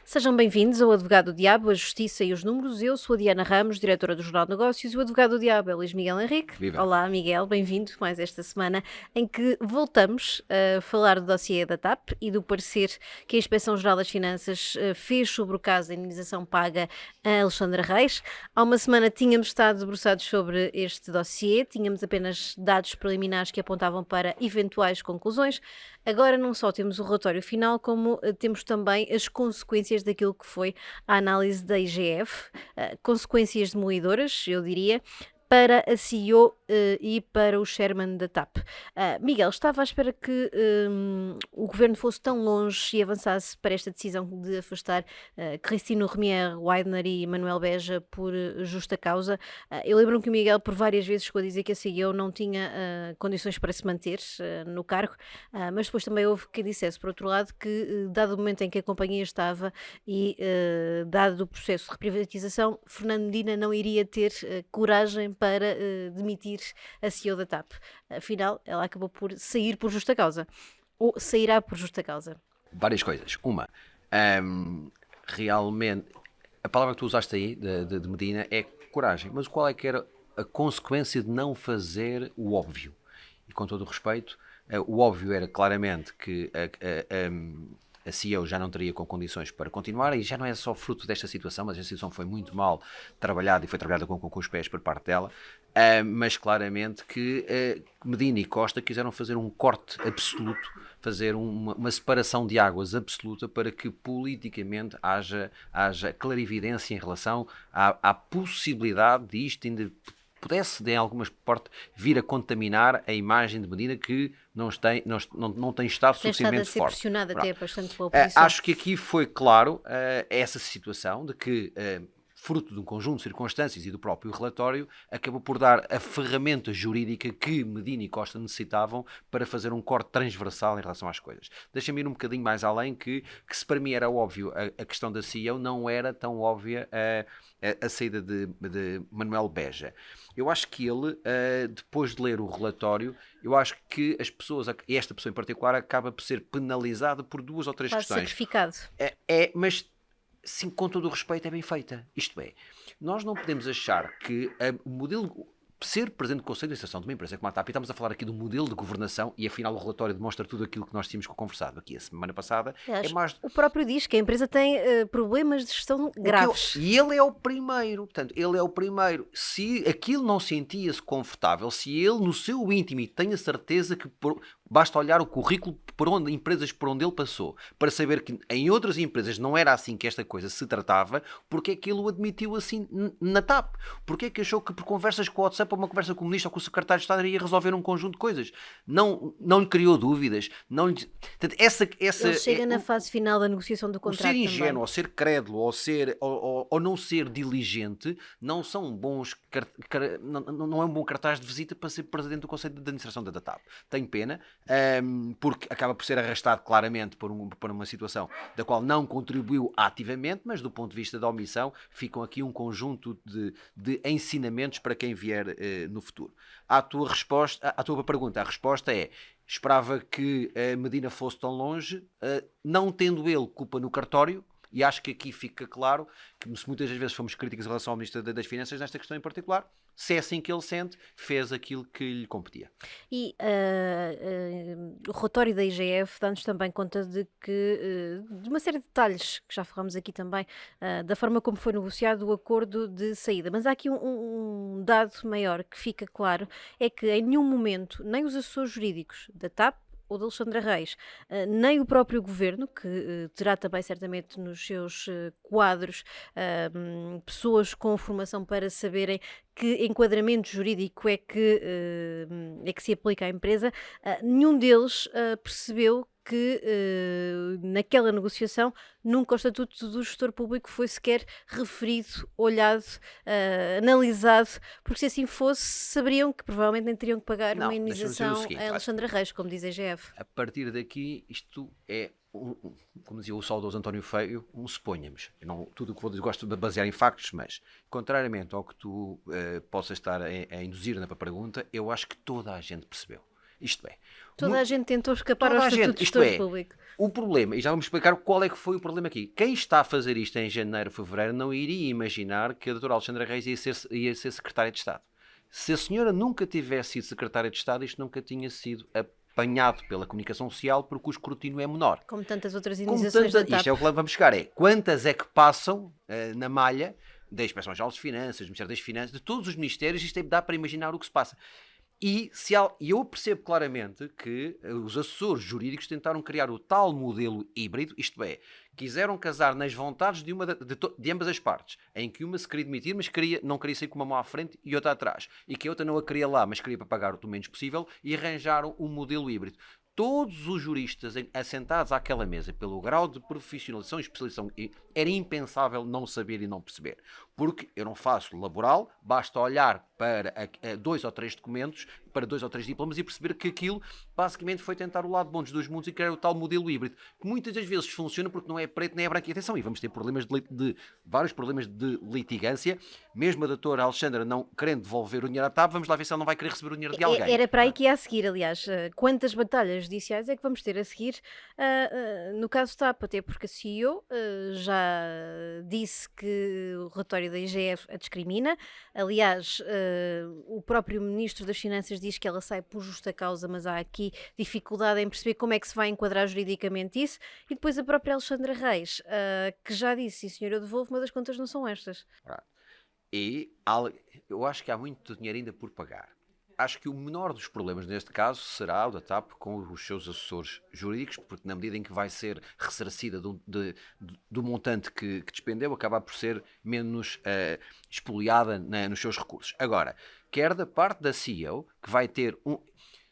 Sejam bem-vindos ao Advogado do Diabo, a Justiça e os Números. Eu sou a Diana Ramos, diretora do Jornal de Negócios, e o Advogado do Diabo é Luís Miguel Henrique. Viva! Olá, Miguel, bem-vindo mais esta semana em que voltamos a falar do dossiê da TAP e do parecer que a Inspeção-Geral das Finanças fez sobre o caso da indenização paga a Alexandra Reis. Há uma semana tínhamos estado debruçados sobre este dossiê, tínhamos apenas dados preliminares que apontavam para eventuais conclusões. Agora não só temos o relatório final, como temos também as consequências daquilo que foi a análise da IGF, consequências demolidoras, eu diria, para a CEO e para o chairman da TAP. Miguel, estava à espera que o governo fosse tão longe e avançasse para esta decisão de afastar Cristino Remier, Weidner e Manuel Beja por justa causa. Eu lembro-me que o Miguel por várias vezes chegou a dizer que a CEO não tinha condições para se manter no cargo, mas depois também houve quem dissesse, por outro lado, que dado o momento em que a companhia estava e dado o processo de reprivatização, Fernando Medina não iria ter coragem para demitir a CEO da TAP. Afinal, ela acabou por sair por justa causa. Ou sairá por justa causa. Várias coisas. Uma, realmente, a palavra que tu usaste aí, de Medina, é coragem. Mas qual é que era a consequência de não fazer o óbvio? E com todo o respeito, o óbvio era claramente que a CEO já não teria com condições para continuar, e já não é só fruto desta situação, mas a situação foi muito mal trabalhada e foi trabalhada com os pés por parte dela, mas claramente que Medina e Costa quiseram fazer um corte absoluto, fazer uma separação de águas absoluta para que politicamente haja clarividência em relação à possibilidade de isto ainda pudesse, de algumas partes, vir a contaminar a imagem de Medina, que não tem estado suficientemente forte. Tem estado a ser forte. pressionada até Pronto. bastante pela oposição. Acho que aqui foi claro essa situação de que, fruto de um conjunto de circunstâncias e do próprio relatório, acabou por dar a ferramenta jurídica que Medina e Costa necessitavam para fazer um corte transversal em relação às coisas. Deixa-me ir um bocadinho mais além, que se para mim era óbvio a questão da CEO, não era tão óbvia a saída de Manuel Beja. Eu acho que ele, depois de ler o relatório, eu acho que as pessoas, e esta pessoa em particular, acaba por ser penalizada por duas ou três questões. Sacrificado. Mas sim, com todo o respeito, é bem feita. Isto é, nós não podemos achar que o modelo, ser presidente do Conselho de Administração de uma empresa como a TAP, e estamos a falar aqui do modelo de governação, e afinal o relatório demonstra tudo aquilo que nós tínhamos conversado aqui a semana passada. Aliás, o próprio diz que a empresa tem problemas de gestão graves. E ele é o primeiro, portanto, ele é o primeiro. Se aquilo não sentia-se confortável, se ele no seu íntimo, e tenho a certeza que basta olhar o currículo empresas por onde ele passou, para saber que em outras empresas não era assim que esta coisa se tratava, porque é que ele o admitiu assim na TAP? Porque é que achou que por conversas com o WhatsApp ou uma conversa com o ministro ou com o secretário de Estado iria resolver um conjunto de coisas? Não lhe criou dúvidas. Portanto, Ele chega na fase final da negociação do contrato. O ser ingênuo, também. ou ser crédulo, ou não ser diligente, não são bons, não é um bom cartaz de visita para ser presidente do Conselho de Administração da TAP. Tenho pena, porque acaba por ser arrastado claramente por uma situação da qual não contribuiu ativamente, mas do ponto de vista da omissão ficam aqui um conjunto de ensinamentos para quem vier no futuro. À tua pergunta, a resposta é: esperava que a Medina fosse tão longe, não tendo ele culpa no cartório, e acho que aqui fica claro que, se muitas vezes fomos críticos em relação ao Ministro das Finanças, nesta questão em particular, se é assim que ele sente, fez aquilo que lhe competia. E o relatório da IGF dá-nos também conta de que, de uma série de detalhes, que já falamos aqui também, da forma como foi negociado o acordo de saída. Mas há aqui um dado maior que fica claro, é que em nenhum momento, nem os assessores jurídicos da TAP, ou de Alexandra Reis, nem o próprio governo, que terá também certamente nos seus quadros pessoas com formação para saberem que enquadramento jurídico é que se aplica à empresa, nenhum deles percebeu que naquela negociação nunca o estatuto do gestor público foi sequer referido, olhado, analisado, porque se assim fosse, saberiam que provavelmente nem teriam que pagar uma indenização a Alexandra Reis, como diz a IGF. A partir daqui, isto é, como dizia o saudoso António Feio, suponhamos. Tudo o que vou dizer gosto de basear em factos, mas, contrariamente ao que tu possas estar a induzir na pergunta, eu acho que toda a gente percebeu. Isto é, Toda a gente tentou escapar toda ao a estatuto gente, de isto gestor é, público. o problema, e já vamos explicar qual é que foi o problema aqui. Quem está a fazer isto em janeiro, fevereiro, não iria imaginar que a doutora Alexandra Reis ia ser secretária de Estado. Se a senhora nunca tivesse sido secretária de Estado, isto nunca tinha sido apanhado pela comunicação social, porque o escrutínio é menor. Como tantas outras Como indenizações da TAP. isto é o que vamos chegar, é quantas é que passam na malha da Inspeção-Geral de Finanças, do Ministério das Finanças, de todos os ministérios, isto dá para imaginar o que se passa. E eu percebo claramente que os assessores jurídicos tentaram criar o tal modelo híbrido, isto é, quiseram casar nas vontades de ambas as partes, em que uma se queria demitir, mas não queria sair com uma mão à frente e outra atrás, e que a outra não a queria lá, mas queria para pagar o menos possível, e arranjaram um modelo híbrido. Todos os juristas assentados àquela mesa, pelo grau de profissionalização e especialização, era impensável não saber e não perceber. Porque eu não faço laboral, basta olhar para 2 ou 3 documentos, para 2 ou 3 diplomas e perceber que aquilo basicamente foi tentar o lado bom dos dois mundos e criar o tal modelo híbrido, que muitas das vezes funciona porque não é preto nem é branco. E atenção, e vamos ter vários problemas de litigância, mesmo a doutora Alexandra não querendo devolver o dinheiro à TAP, vamos lá ver se ela não vai querer receber o dinheiro de alguém. Era para aí que ia a seguir, aliás. Quantas batalhas judiciais é que vamos ter a seguir no caso TAP? Até porque a CEO já disse que o relatório da IGF a discrimina. Aliás, o próprio Ministro das Finanças diz que ela sai por justa causa, mas há aqui dificuldade em perceber como é que se vai enquadrar juridicamente isso. E depois a própria Alexandra Reis, que já disse, sim senhor, eu devolvo, mas as contas não são estas. E eu acho que há muito dinheiro ainda por pagar. Acho que o menor dos problemas neste caso será o da TAP com os seus assessores jurídicos, porque na medida em que vai ser ressarcida do montante que despendeu, acaba por ser menos expoliada nos seus recursos. Agora, quer da parte da CEO, que vai ter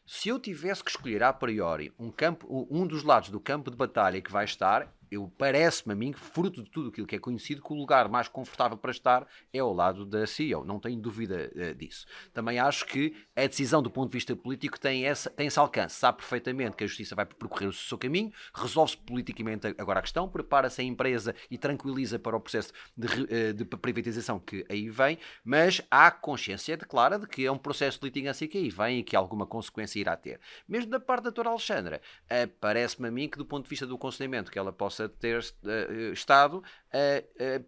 se eu tivesse que escolher a priori um dos lados do campo de batalha que vai estar, parece-me a mim, fruto de tudo aquilo que é conhecido, que o lugar mais confortável para estar é ao lado da CEO, não tenho dúvida disso. Também acho que a decisão do ponto de vista político tem esse alcance, sabe perfeitamente que a justiça vai percorrer o seu caminho, resolve-se politicamente agora a questão, prepara-se a empresa e tranquiliza para o processo de privatização que aí vem, mas há consciência clara de que é um processo de litigância que aí vem e que alguma consequência irá ter. Mesmo da parte da doutora Alexandra, parece-me a mim que do ponto de vista do aconselhamento que ela possa ter estado,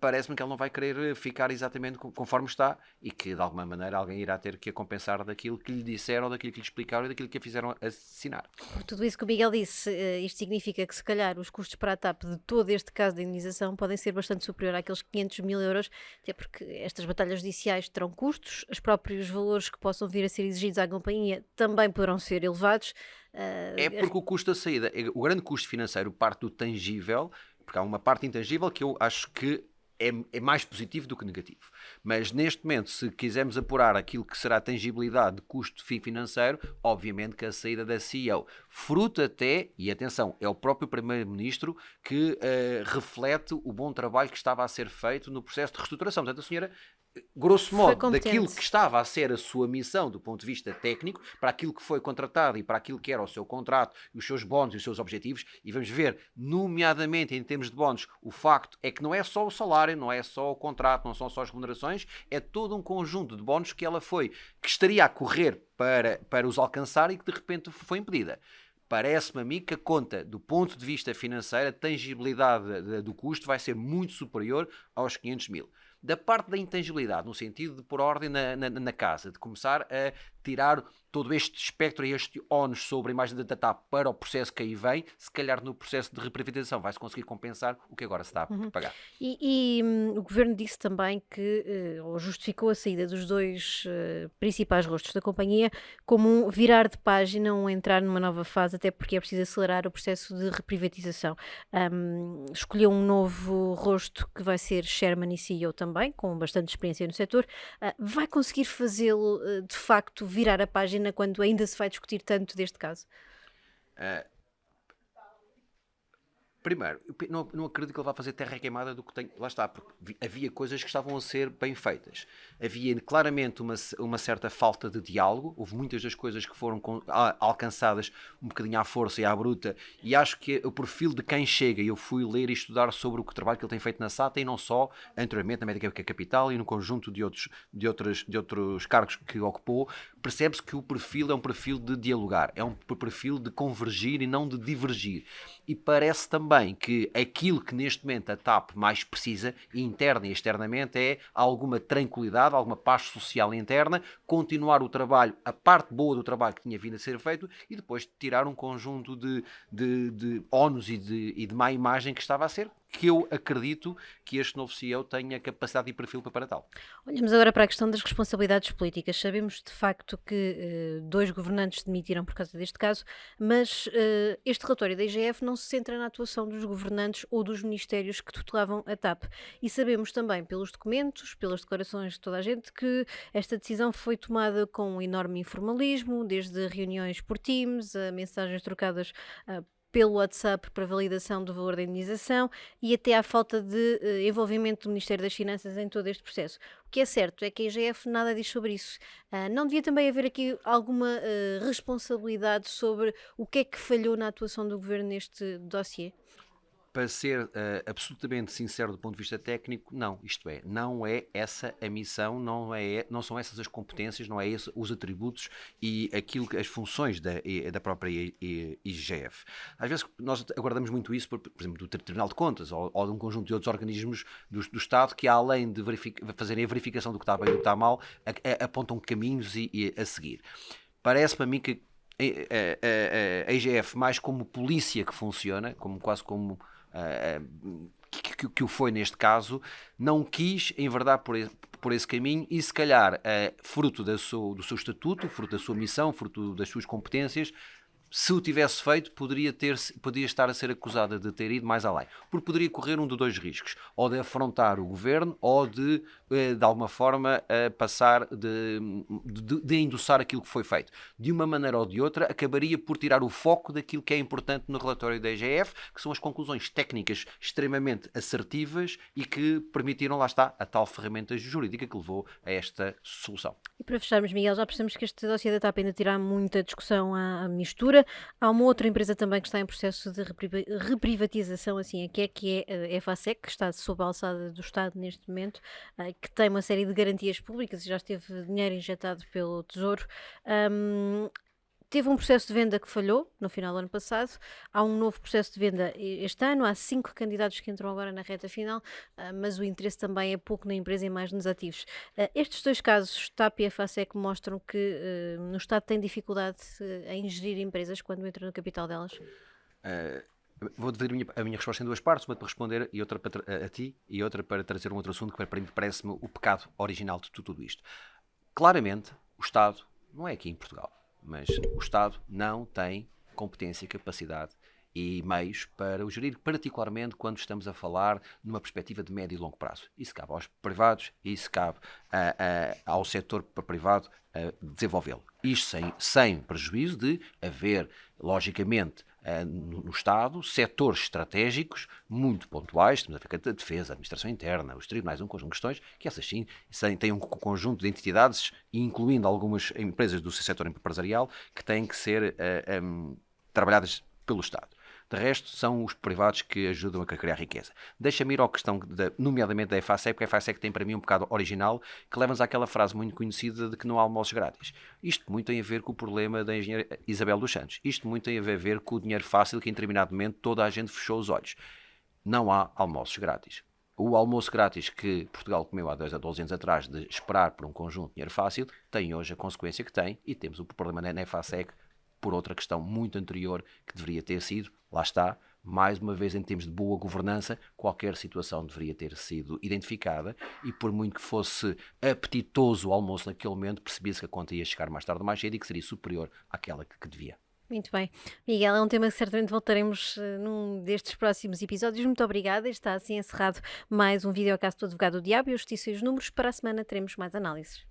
parece-me que ele não vai querer ficar exatamente conforme está e que de alguma maneira alguém irá ter que a compensar daquilo que lhe disseram, daquilo que lhe explicaram e daquilo que a fizeram assinar. Por tudo isso que o Miguel disse, isto significa que se calhar os custos para a TAP de todo este caso de indenização podem ser bastante superior àqueles 500 mil euros, até porque estas batalhas judiciais terão custos, os próprios valores que possam vir a ser exigidos à companhia também poderão ser elevados. É porque o custo da saída, o grande custo financeiro parte do tangível, porque há uma parte intangível que eu acho que é mais positivo do que negativo. Mas neste momento, se quisermos apurar aquilo que será a tangibilidade de custo financeiro, obviamente que a saída da CEO, fruto até, e atenção, é o próprio Primeiro-Ministro que reflete o bom trabalho que estava a ser feito no processo de reestruturação. Portanto, a senhora, grosso modo, daquilo que estava a ser a sua missão do ponto de vista técnico, para aquilo que foi contratado e para aquilo que era o seu contrato, os seus bónus e os seus objetivos, e vamos ver, nomeadamente em termos de bónus, o facto é que não é só o salário, não é só o contrato, não são só as remunerações, é todo um conjunto de bónus que que estaria a correr para os alcançar e que de repente foi impedida. Parece-me a mim que a conta, do ponto de vista financeiro, a tangibilidade do custo vai ser muito superior aos 500 mil. Da parte da intangibilidade, no sentido de pôr ordem na casa, de começar a tirar todo este espectro e este ónus sobre a imagem da TAP para o processo que aí vem, se calhar no processo de reprivatização vai-se conseguir compensar o que agora se está a pagar. O Governo disse também que, ou justificou a saída dos dois principais rostos da companhia como um virar de página, um entrar numa nova fase, até porque é preciso acelerar o processo de reprivatização. Escolheu um novo rosto que vai ser Chairman e CEO também, com bastante experiência no setor. Vai conseguir fazê-lo, de facto, virar a página quando ainda se vai discutir tanto deste caso? Primeiro, eu não acredito que ele vá fazer terra queimada do que tem. Lá está, porque havia coisas que estavam a ser bem feitas. havia claramente uma certa falta de diálogo, houve muitas das coisas que foram alcançadas um bocadinho à força e à bruta, e acho que o perfil de quem chega, eu fui ler e estudar sobre o trabalho que ele tem feito na SATA, e não só, anteriormente na Médica Capital e no conjunto de outros cargos que ocupou, percebe-se que o perfil é um perfil de dialogar, é um perfil de convergir e não de divergir. E parece também que aquilo que neste momento a TAP mais precisa, interna e externamente, é alguma tranquilidade, alguma paz social interna, continuar o trabalho, a parte boa do trabalho que tinha vindo a ser feito, e depois tirar um conjunto de ónus e de má imagem que estava a ser, que eu acredito que este novo CEO tenha capacidade e perfil para tal. Olhamos agora para a questão das responsabilidades políticas. Sabemos de facto que dois governantes demitiram por causa deste caso, mas este relatório da IGF não se centra na atuação dos governantes ou dos ministérios que tutelavam a TAP. E sabemos também pelos documentos, pelas declarações de toda a gente, que esta decisão foi tomada com um enorme informalismo, desde reuniões por Teams, a mensagens trocadas pelo WhatsApp para validação do valor da indenização e até à falta de envolvimento do Ministério das Finanças em todo este processo. O que é certo é que a IGF nada diz sobre isso. Não devia também haver aqui alguma responsabilidade sobre o que é que falhou na atuação do Governo neste dossiê? Para ser absolutamente sincero do ponto de vista técnico, não. Isto é, não é essa a missão, não são essas as competências, não é esse os atributos e as funções da própria IGF. Às vezes nós aguardamos muito isso, por exemplo, do Tribunal de Contas ou de um conjunto de outros organismos do Estado que, além de fazerem a verificação do que está bem e do que está mal, apontam caminhos a seguir. Parece-me a mim que a IGF, mais como polícia que funciona, quase como que o foi neste caso, não quis enverdar por esse caminho e se calhar, fruto do seu estatuto, fruto da sua missão, fruto das suas competências, se o tivesse feito, poderia estar a ser acusada de ter ido mais além. Porque poderia correr um de dois riscos. Ou de afrontar o governo, ou de alguma forma, passar de endossar aquilo que foi feito. De uma maneira ou de outra, acabaria por tirar o foco daquilo que é importante no relatório da IGF, que são as conclusões técnicas extremamente assertivas e que permitiram, lá está, a tal ferramenta jurídica que levou a esta solução. E para fecharmos, Miguel, já percebemos que este dossiê da TAP ainda terá muita discussão à mistura. Há uma outra empresa também que está em processo de reprivatização, assim que é a EFASEC, que está sob a alçada do Estado neste momento, que tem uma série de garantias públicas e já esteve dinheiro injetado pelo Tesouro. Teve um processo de venda que falhou no final do ano passado, há um novo processo de venda este ano, há 5 candidatos que entram agora na reta final, mas o interesse também é pouco na empresa e mais nos ativos. Estes dois casos, TAP e EFASEC, mostram que no Estado tem dificuldade em gerir empresas quando entra no capital delas? Vou dividir a minha resposta em duas partes, uma para responder e outra para a ti e outra para trazer um outro assunto que para mim parece-me o pecado original de tudo isto. Claramente, o Estado, não é aqui em Portugal, mas o Estado não tem competência, capacidade e meios para o gerir, particularmente quando estamos a falar numa perspectiva de médio e longo prazo. Isso cabe aos privados e isso cabe ao setor privado desenvolvê-lo. Isto sem prejuízo de haver, logicamente, no Estado, setores estratégicos muito pontuais, estamos a ver a defesa, a administração interna, os tribunais, um conjunto de questões, que essas sim têm um conjunto de entidades, incluindo algumas empresas do setor empresarial, que têm que ser trabalhadas pelo Estado. De resto, são os privados que ajudam a criar riqueza. Deixa-me ir à questão, nomeadamente da EFASEC, porque a EFASEC tem para mim um bocado original, que leva-nos àquela frase muito conhecida de que não há almoços grátis. Isto muito tem a ver com o problema da engenheira Isabel dos Santos. Isto muito tem a ver com o dinheiro fácil que, em determinado momento, toda a gente fechou os olhos. Não há almoços grátis. O almoço grátis que Portugal comeu há 10 a 12 anos atrás de esperar por um conjunto de dinheiro fácil, tem hoje a consequência que tem, e temos o problema na EFASEC por outra questão muito anterior que deveria ter sido, lá está, mais uma vez em termos de boa governança, qualquer situação deveria ter sido identificada e por muito que fosse apetitoso o almoço naquele momento, percebia-se que a conta ia chegar mais tarde ou mais cedo e que seria superior àquela que devia. Muito bem. Miguel, é um tema que certamente voltaremos num destes próximos episódios. Muito obrigada. Está assim encerrado mais um videocast do Advogado do Diabo e a Justiça e os Números. Para a semana teremos mais análises.